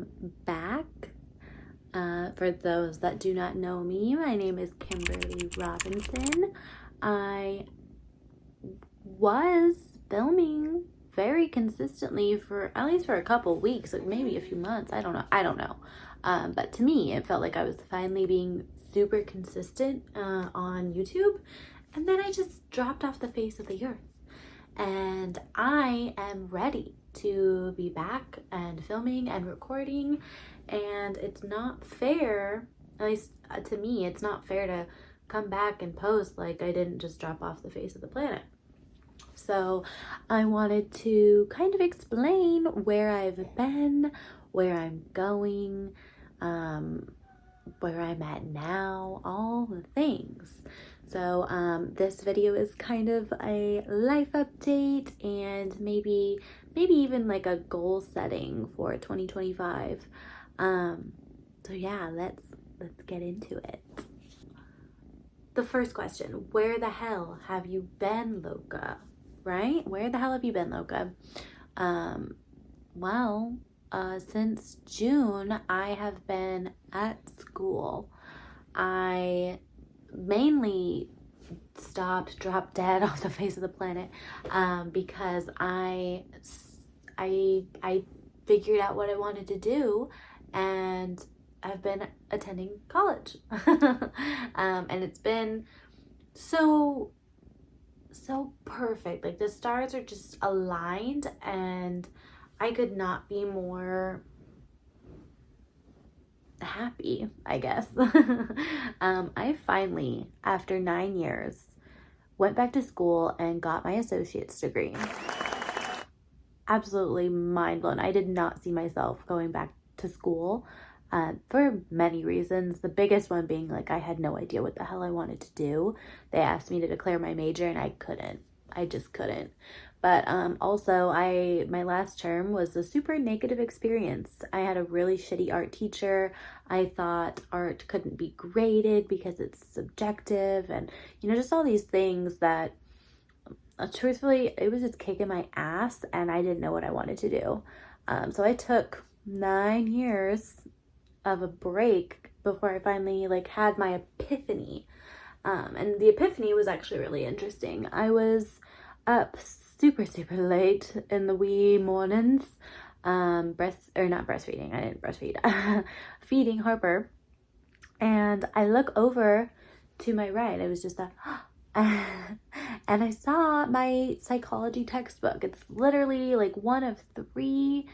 am back. For those that do not know me, my name is Kimberly Robinson. I was filming very consistently for at least for a couple weeks, like maybe a few months. I don't know. But to me, it felt like I was finally being super consistent on YouTube. And then I just dropped off the face of the earth. And I am ready to be back and filming and recording. And it's not fair, at least to me, it's not fair to come back and post like I didn't just drop off the face of the planet. So I wanted to kind of explain where I've been, where I'm going, where I'm at now, all the things. So this video is kind of a life update and maybe even like a goal setting for 2025. So yeah, let's get into it. The first question, where the hell have you been, Loca? Right? Where the hell have you been, Loca? Well, since June, I have been at school. I mainly dropped dead off the face of the planet because I figured out what I wanted to do, and I've been attending college. And it's been so perfect. Like the stars are just aligned, and I could not be more happy, I guess. I finally, after 9 years, went back to school and got my associate's degree. Absolutely mind blown. I did not see myself going back to school for many reasons. The biggest one being like I had no idea what the hell I wanted to do. They asked me to declare my major and I couldn't. I just couldn't. But also my last term was a super negative experience. I had a really shitty art teacher. I thought art couldn't be graded because it's subjective, and just all these things that truthfully, it was just kicking my ass and I didn't know what I wanted to do. So I took 9 years of a break before I finally had my epiphany. And the epiphany was actually really interesting. I was up super late in the wee mornings, not breastfeeding, I didn't breastfeed, feeding Harper, and I look over to my right. I was just and I saw my psychology textbook. It's literally like one of 3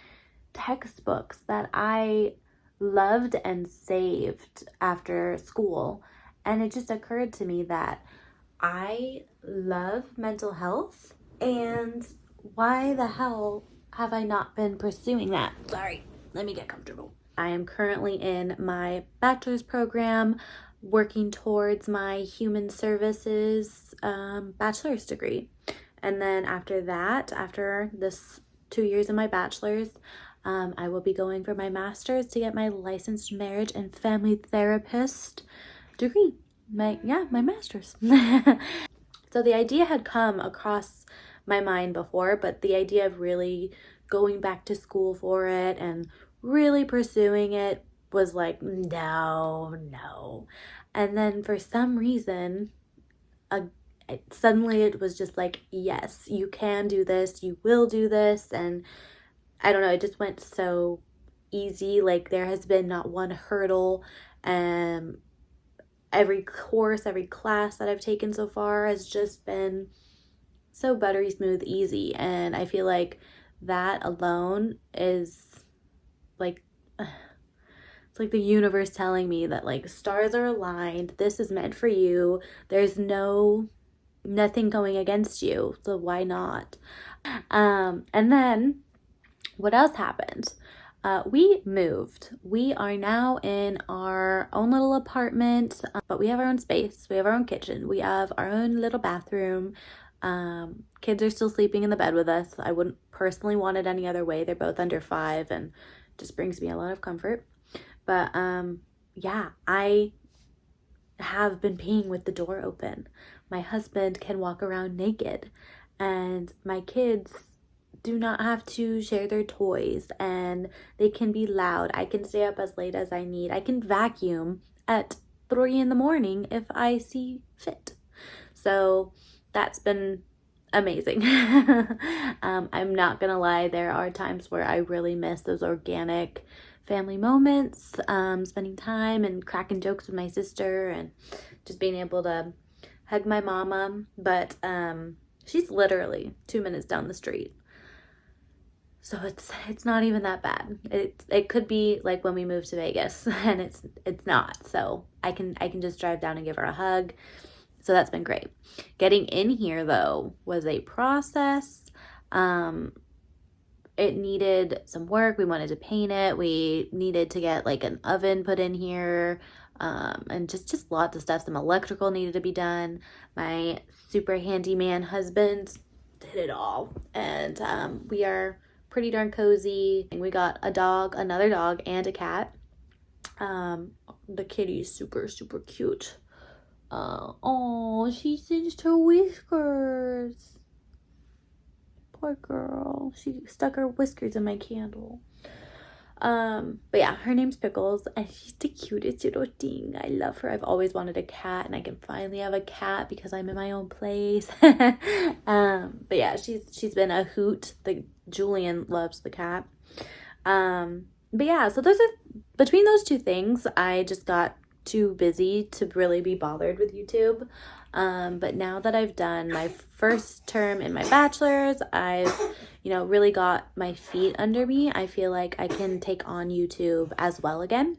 textbooks that I loved and saved after school. And it just occurred to me that I love mental health, and why the hell have I not been pursuing that? Sorry, let me get comfortable. I am currently in my bachelor's program, working towards my human services bachelor's degree. And then after that, after this 2 years of my bachelor's, I will be going for my master's to get my licensed marriage and family therapist degree. My master's. So the idea had come across my mind before, but the idea of really going back to school for it and really pursuing it was like, no. And then for some reason, suddenly it was just like, yes, you can do this, you will do this. And I don't know, it just went so easy. Like there has been not one hurdle. Every course, every class that I've taken so far has just been so buttery smooth, easy. And I feel like that alone is like, it's like the universe telling me that stars are aligned. This is meant for you. There's nothing going against you. So why not? And then what else happened? We moved. We are now in our own little apartment, but we have our own space. We have our own kitchen. We have our own little bathroom. Kids are still sleeping in the bed with us. I wouldn't personally want it any other way. They're both under 5 and just brings me a lot of comfort. But yeah, I have been peeing with the door open. My husband can walk around naked, and my kids do not have to share their toys, and they can be loud. I can stay up as late as I need. I can vacuum at 3 in the morning if I see fit. So that's been amazing. I'm not gonna lie, there are times where I really miss those organic family moments, spending time and cracking jokes with my sister and just being able to hug my mama. But she's literally 2 minutes down the street. So it's not even that bad. It could be like when we moved to Vegas, and it's not. So I can just drive down and give her a hug. So that's been great. Getting in here though was a process. It needed some work. We wanted to paint it. We needed to get like an oven put in here. And just lots of stuff. Some electrical needed to be done. My super handyman husband did it all. And we are pretty darn cozy. And we got a dog, another dog, and a cat. The kitty is super, super cute. Oh, she singed her whiskers. Poor girl. She stuck her whiskers in my candle. But yeah, her name's Pickles, and she's the cutest little thing. I love her. I've always wanted a cat, and I can finally have a cat because I'm in my own place. But yeah, she's been a hoot. Julian loves the cat. But yeah, so between those two things, I just got too busy to really be bothered with YouTube. But now that I've done my first term in my bachelor's, I've, really got my feet under me. I feel like I can take on YouTube as well again.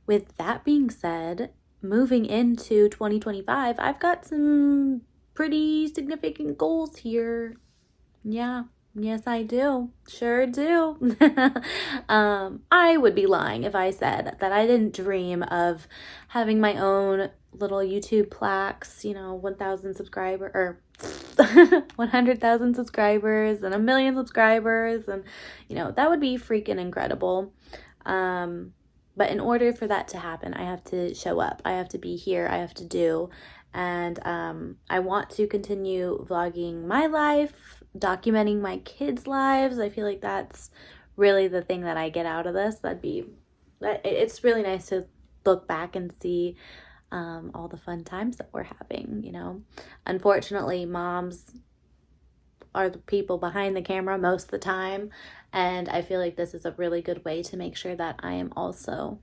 With that being said, moving into 2025, I've got some pretty significant goals here. Yeah. Yes, I do. Sure do. I would be lying if I said that I didn't dream of having my own little YouTube plaques, 1,000 subscribers or 100,000 subscribers and 1,000,000 subscribers. And, that would be freaking incredible. But in order for that to happen, I have to show up. I have to be here. I have to do. And I want to continue vlogging my life, documenting my kids' lives. I feel like that's really the thing that I get out of this. It's really nice to look back and see all the fun times that we're having, Unfortunately, moms are the people behind the camera most of the time, and I feel like this is a really good way to make sure that I am also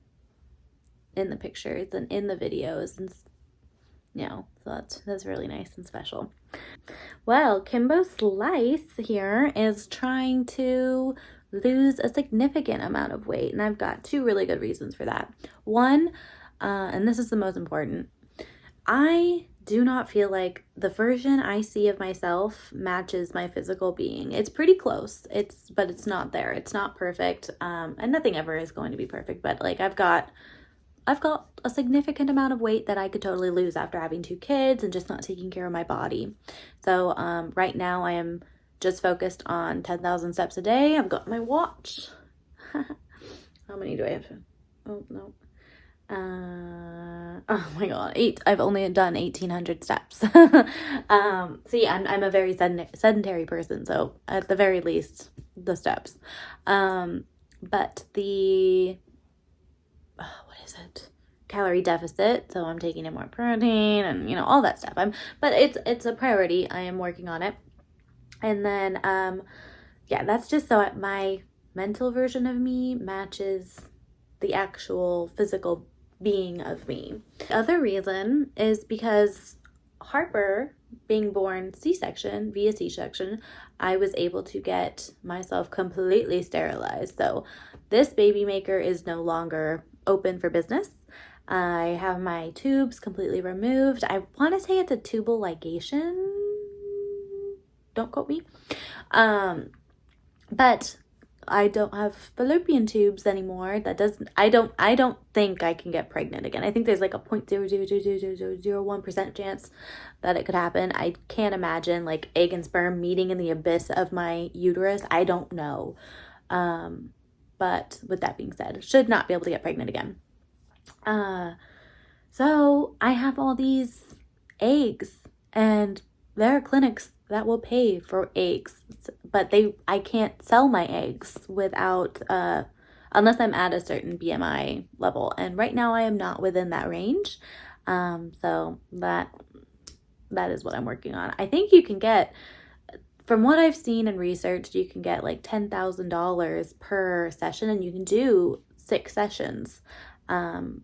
in the pictures and in the videos, and so that's really nice and special. Well, Kimbo Slice here is trying to lose a significant amount of weight, and I've got 2 really good reasons for that. One, and this is the most important, I do not feel like the version I see of myself matches my physical being. It's pretty close. But it's not there. It's not perfect. And nothing ever is going to be perfect, but like I've got a significant amount of weight that I could totally lose after having 2 kids and just not taking care of my body. So right now I am just focused on 10,000 steps a day. I've got my watch. How many do I have? Oh, no. Oh my god, I've only done 1,800 steps. So yeah, I'm a very sedentary person, so at the very least, the steps. But the what is it? Calorie deficit. So I'm taking in more protein and all that stuff. But it's a priority. I am working on it. And then yeah, that's just so my mental version of me matches the actual physical being of me. The other reason is because Harper being born via C-section, I was able to get myself completely sterilized. So this baby maker is no longer open for business. I have my tubes completely removed. I want to say it's a tubal ligation. Don't quote me. But I don't have fallopian tubes anymore. I don't think I can get pregnant again. I think there's like a 0.00001% chance that it could happen. I can't imagine like egg and sperm meeting in the abyss of my uterus. I don't know. But with that being said, should not be able to get pregnant again. So I have all these eggs, and there are clinics that will pay for eggs, but I can't sell my eggs without unless I'm at a certain BMI level, and right now I am not within that range. So that is what I'm working on. I think you can get, from what I've seen and researched, you can get like $10,000 per session, and you can do 6 sessions. From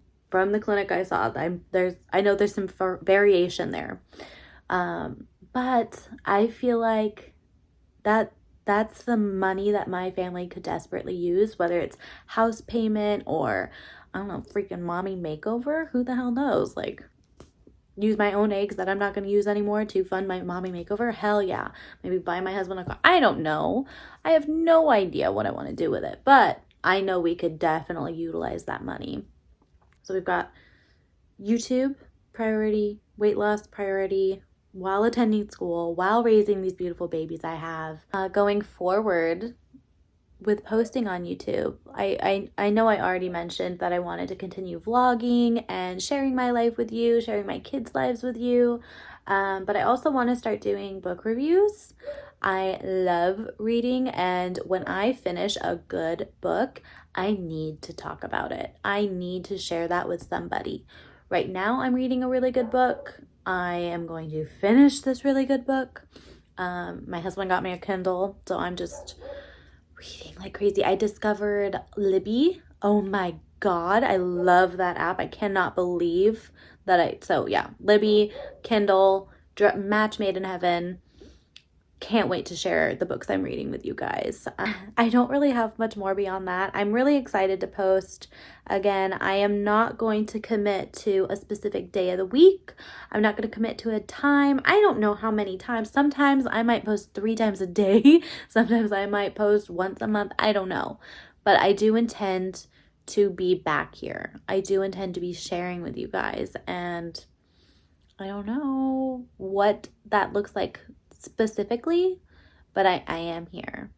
the clinic I saw, I know there's some variation there. But I feel like that's the money that my family could desperately use, whether it's house payment or, I don't know, freaking mommy makeover. Who the hell knows? Like, use my own eggs that I'm not going to use anymore to fund my mommy makeover. Hell yeah. Maybe buy my husband a car. I don't know. I have no idea what I want to do with it, but I know we could definitely utilize that money. So we've got YouTube priority, weight loss priority, while attending school, while raising these beautiful babies I have. Going forward with posting on YouTube, I know I already mentioned that I wanted to continue vlogging and sharing my life with you, sharing my kids' lives with you, but I also want to start doing book reviews. I love reading, and when I finish a good book, I need to talk about it. I need to share that with somebody. Right now, I'm reading a really good book. I am going to finish this really good book. My husband got me a Kindle, so I'm just reading like crazy. I discovered Libby. Oh my God, I love that app. I cannot believe that so yeah, Libby, Kindle, match made in heaven. Can't wait to share the books I'm reading with you guys. I don't really have much more beyond that. I'm really excited to post. Again, I am not going to commit to a specific day of the week. I'm not going to commit to a time. I don't know how many times. Sometimes I might post 3 times a day. Sometimes I might post once a month. I don't know. But I do intend to be back here. I do intend to be sharing with you guys. And I don't know what that looks like specifically, but I am here.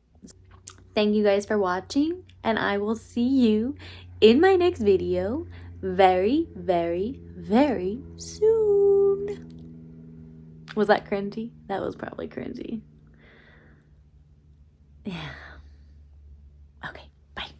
Thank you guys for watching, and I will see you in my next video very, very, very soon. Was that cringy? That was probably cringy. Yeah. Okay, bye.